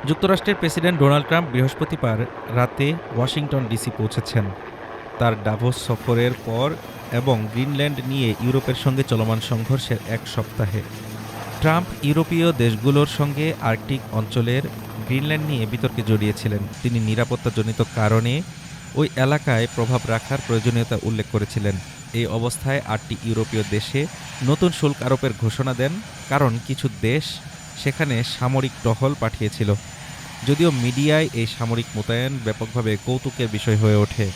যুক্তরাষ্ট্রের president Donald Trump বৃহস্পতিবার রাতে ওয়াশিংটন ডিসি পৌঁছেছেন তার ডাভোস সফরের পর এবং গ্রিনল্যান্ড নিয়ে ইউরোপের সঙ্গে চলমান সংঘর্ষের এক সপ্তাহে। ট্রাম্প ইউরোপীয় দেশগুলোর সঙ্গে আর্কটিক অঞ্চলের গ্রিনল্যান্ড নিয়ে বিতর্কে জড়িয়েছিলেন। তিনি নিরাপত্তাজনিত কারণে ওই এলাকায় প্রভাব রাখার প্রয়োজনীয়তা উল্লেখ করেছিলেন। এই অবস্থায় ৮টি ইউরোপীয় দেশে নতুন শুল্ক আরোপের ঘোষণা দেন, কারণ কিছু দেশ সেখানে সামরিক টহল পাঠিয়েছিল। যদিও মিডিয়ায় এই সামরিক মোতায়েন ব্যাপকভাবে কৌতুকের বিষয় হয়ে ওঠে।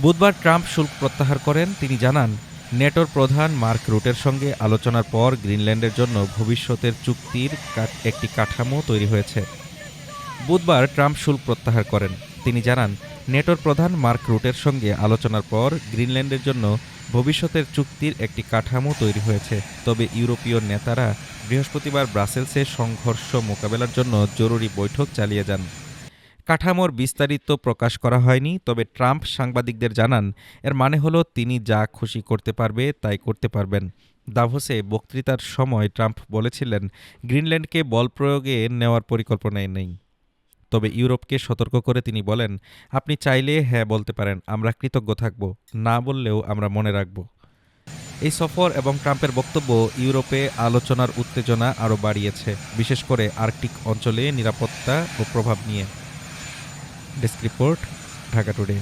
বুধবার ট্রাম্প শুল্ক প্রত্যাহার করেন। তিনি জানান, নেটোর প্রধান মার্ক রুটের সঙ্গে আলোচনার পর গ্রিনল্যান্ডের জন্য ভবিষ্যতের চুক্তির একটি কাঠামো তৈরি হয়েছে। বুধবার ট্রাম্প শুল্ক প্রত্যাহার করেন। তিনি জানান, নেটোর প্রধান মার্ক রুটের সঙ্গে আলোচনার পর গ্রিনল্যান্ডের জন্য ভবিষ্যতের চুক্তির একটি কাঠামো তৈরি হয়েছে। তবে ইউরোপীয় নেতারা বৃহস্পতিবার ব্রাসেলসে সংঘর্ষ মোকাবেলার জন্য জরুরি বৈঠক চালিয়ে যান। কাঠামোর বিস্তারিত প্রকাশ করা হয়নি, তবে ট্রাম্প সাংবাদিকদের জানান, এর মানে হলো তিনি যা খুশি করতে পারবে তাই করতে পারবেন। দাভোসে বক্তৃতার সময় ট্রাম্প বলেছিলেন, গ্রিনল্যান্ডকে বল প্রয়োগে নেওয়ার পরিকল্পনাই নেই। তবে ইউরোপকে সতর্ক করে তিনি বলেন, আপনি চাইলে হ্যাঁ বলতে পারেন, আমরা কৃতজ্ঞ থাকব, না বললেও আমরা মনে রাখব। এই সফর এবং ট্রাম্পের বক্তব্য ইউরোপে আলোচনার উত্তেজনা আরও বাড়িয়েছে, বিশেষ করে আর্কটিক অঞ্চলে নিরাপত্তা ও প্রভাব নিয়ে। Desk report, Dhaka today.